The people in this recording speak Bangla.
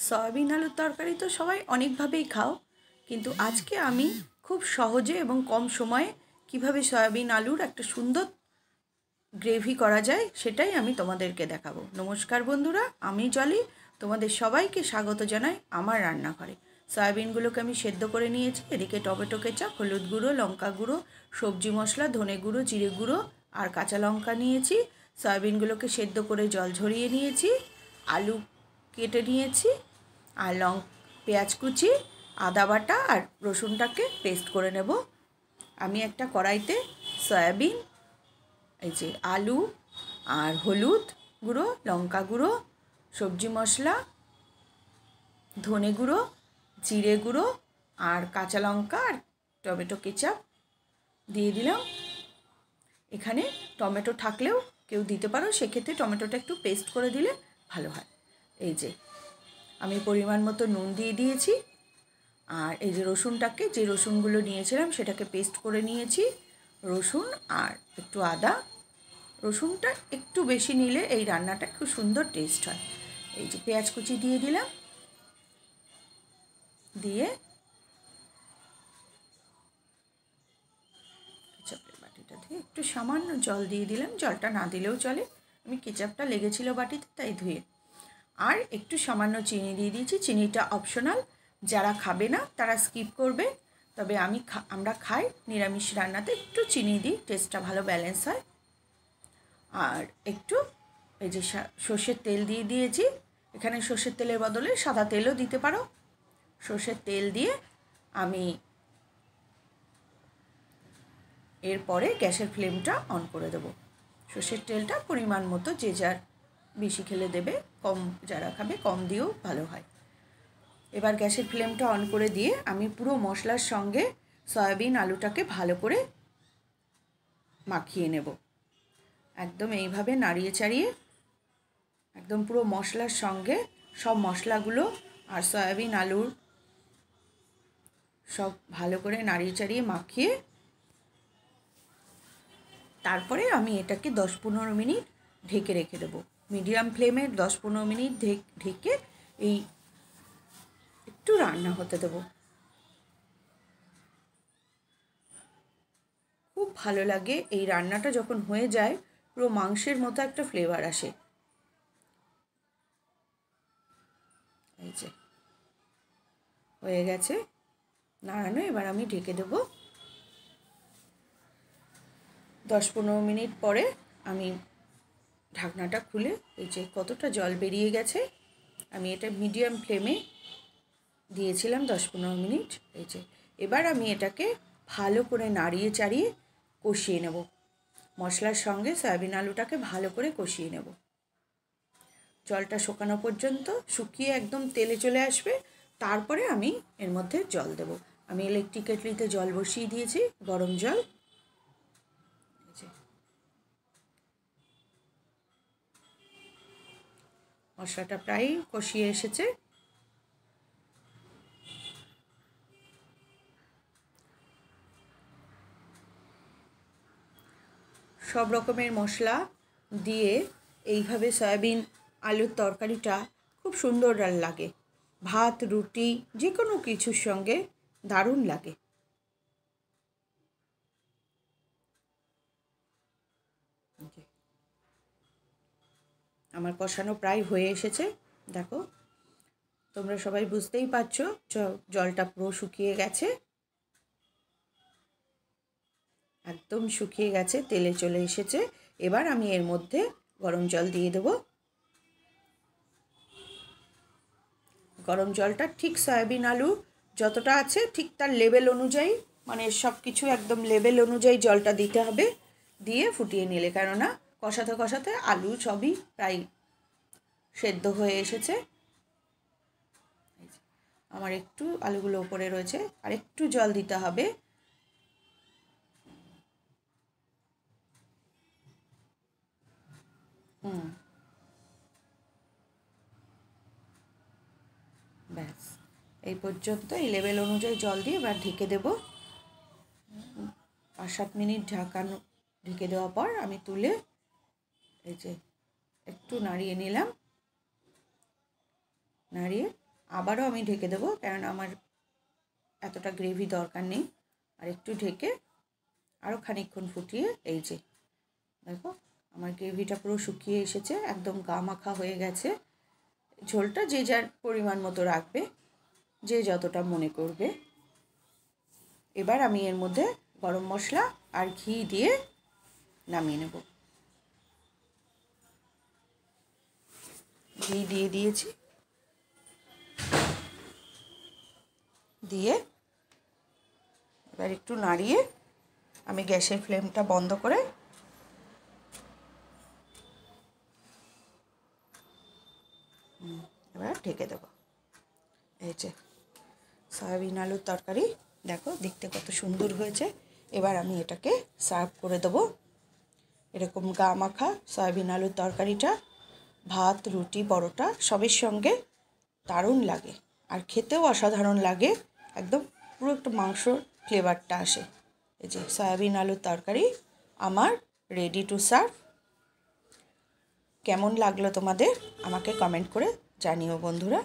সয়াবিন আলুর তরকারি তো সবাই অনেকভাবেই খাও, কিন্তু আজকে আমি খুব সহজে এবং কম সময়ে কিভাবে সয়াবিন আলুর একটা সুন্দর গ্রেভি করা যায় সেটাই আমি তোমাদেরকে দেখাবো। নমস্কার বন্ধুরা, আমি জলি, তোমাদের সবাইকে স্বাগত জানাই আমার রান্নাঘরে। সয়াবিনগুলোকে আমি সেদ্ধ করে নিয়েছি। এদিকে টমেটো কেচাপ, হলুদ গুঁড়ো, লঙ্কা গুঁড়ো, সবজি মশলা, ধনে গুঁড়ো, জিরে গুঁড়ো আর কাঁচা লঙ্কা নিয়েছি। সয়াবিনগুলোকে সেদ্ধ করে জল ঝরিয়ে নিয়েছি। আলু কেটে নিয়েছি আর পেঁয়াজ কুচি, আদা বাটা আর রসুনটাকে পেস্ট করে নেব। আমি একটা কড়াইতে সয়াবিন, এই যে আলু আর হলুদ গুঁড়ো, লঙ্কা গুঁড়ো, সবজি মশলা, ধনে গুঁড়ো, জিরে গুঁড়ো আর কাঁচা লঙ্কা আর টমেটো কেচাপ দিয়ে দিলাম। এখানে টমেটো থাকলেও কেউ দিতে পারো, সেক্ষেত্রে টমেটোটা একটু পেস্ট করে দিলে ভালো হয়। এই যে আমি পরিমাণ মতো নুন দিয়ে দিয়েছি। আর এই যে রসুনটাকে, যে রসুনগুলো নিয়েছিলাম সেটাকে পেস্ট করে নিয়েছি। রসুন আর একটু আদা, রসুনটা একটু বেশি নিলে এই রান্নাটা খুব সুন্দর টেস্ট হয়। এই যে পেঁয়াজ কুচি দিয়ে দিলাম, দিয়ে কেচাপের বাটিটা দিয়ে একটু সামান্য জল দিয়ে দিলাম। জলটা না দিলেও চলে, আমি কেচাপটা লেগেছিল বাটিতে তাই ধুয়ে। আর একটু সামান্য চিনি দিয়ে দিয়েছি। চিনিটা অপশনাল, যারা খাবে না তারা স্কিপ করবে, তবে আমরা খাই নিরামিষ রান্নাতে একটু চিনি দিই, টেস্টটা ভালো ব্যালেন্স হয়। আর একটু এই যে সর্ষের তেল দিয়ে দিয়েছি। এখানে সর্ষের তেলের বদলে সাদা তেলও দিতে পারো। সর্ষের তেল দিয়ে আমি এরপরে গ্যাসের ফ্লেমটা অন করে দেবো। সর্ষের তেলটা পরিমাণ মতো, যে যার বেশি খেলে দেবে, কম যারা খাবে কম দিয়েও ভালো হয়। এবার গ্যাসের ফ্লেমটা অন করে দিয়ে আমি পুরো মশলার সঙ্গে সয়াবিন আলুটাকে ভালো করে মাখিয়ে নেব। একদম এইভাবে নাড়িয়ে চাড়িয়ে একদম পুরো মশলার সঙ্গে সব মশলাগুলো আর সয়াবিন আলুর সব ভালো করে নাড়িয়ে চাড়িয়ে মাখিয়ে তারপরে আমি এটাকে 10-15 মিনিট ঢেকে রেখে দেবো। মিডিয়াম ফ্লেমে 10-15 মিনিট ঢেকে এই একটু রান্না হতে দেবো। খুব ভালো লাগে এই রান্নাটা যখন হয়ে যায়, পুরো মাংসের মতো একটা ফ্লেভার আসে। এই যে হয়ে গেছে নাড়ানো, এবার আমি ঢেকে দেবো। 10-15 মিনিট পরে আমি ঢাকনাটা খুলে, এই যে কতটা জল বেরিয়ে গেছে, আমি এটা মিডিয়াম ফ্লেমে দিয়েছিলাম 10-15 মিনিট। এই যে এবার আমি এটাকে ভালো করে নাড়িয়ে চাড়িয়ে কষিয়ে নেব। মশলার সঙ্গে সয়াবিন আলুটাকে ভালো করে কষিয়ে নেব। জলটা শুকানো পর্যন্ত, শুকিয়ে একদম তেলে চলে আসবে, তারপরে আমি এর মধ্যে জল দেব। আমি ইলেকট্রিক কেটলিতে জল বসিয়ে দিয়েছি, গরম জল। মশলাটা প্রায় কষিয়ে এসেছে। সব রকমের মশলা দিয়ে এইভাবে সয়াবিন আলুর তরকারিটা খুব সুন্দর লাগে। ভাত, রুটি, যে কোনো কিছুর সঙ্গে দারুণ লাগে। আমার কষানো প্রায় হয়ে এসেছে, দেখো তোমরা সবাই বুঝতেই পারছো জলটা পুরো শুকিয়ে গেছে, একদম শুকিয়ে গেছে, তেলে চলে এসেছে। এবার আমি এর মধ্যে গরম জল দিয়ে দেব। গরম জলটা ঠিক সয়াবিন আলু যতটা আছে ঠিক তার লেভেল অনুযায়ী, মানে সব কিছু একদম লেভেল অনুযায়ী জলটা দিতে হবে। দিয়ে ফুটিয়ে নিলে, কেননা কষাতে কষাতে আলু সবই প্রায় সেদ্ধ হয়ে এসেছে। আমার একটু আলুগুলো উপরে রয়েছে, আর একটু জল দিতে হবে। ব্যাস এই পর্যন্ত, এই লেভেল অনুযায়ী জল দিয়ে এবার ঢেকে দেব। 5-7 মিনিট ঢেকে দেওয়ার পর আমি তুলে এই যে একটু নাড়িয়ে নিলাম, নাড়িয়ে আবারও আমি ঢেকে দেবো, কারণ আমার এতটা গ্রেভি দরকার নেই। আর একটু ঢেকে আরও খানিকক্ষণ ফুটিয়ে, এই যে দেখো আমার গ্রেভিটা পুরো শুকিয়ে এসেছে, একদম গা মাখা হয়ে গেছে। ঝোলটা যে যার পরিমাণ মতো রাখবে, যে যতটা মনে করবে। এবার আমি এর মধ্যে গরম মশলা আর ঘি দিয়ে নামিয়ে নেব। ঘি দিয়ে দিয়েছি, দিয়ে এবার একটু নাড়িয়ে আমি গ্যাসের ফ্লেমটা বন্ধ করে এবার ঢেকে দেবো। এই যে সয়াবিন আলুর তরকারি দেখো দেখতে কত সুন্দর হয়েছে। এবার আমি এটাকে সার্ভ করে দেবো। এরকম গা মাখা সয়াবিন আলুর তরকারিটা ভাত, রুটি, পরোটা সবের সঙ্গে দারুণ লাগে, আর খেতেও অসাধারণ লাগে। একদম পুরো একটু মাংসর ফ্লেভারটা আসে। এই যে সয়াবিন আলুর তরকারি আমার রেডি টু সার্ভ। কেমন লাগলো তোমাদের আমাকে কমেন্ট করে জানিও বন্ধুরা।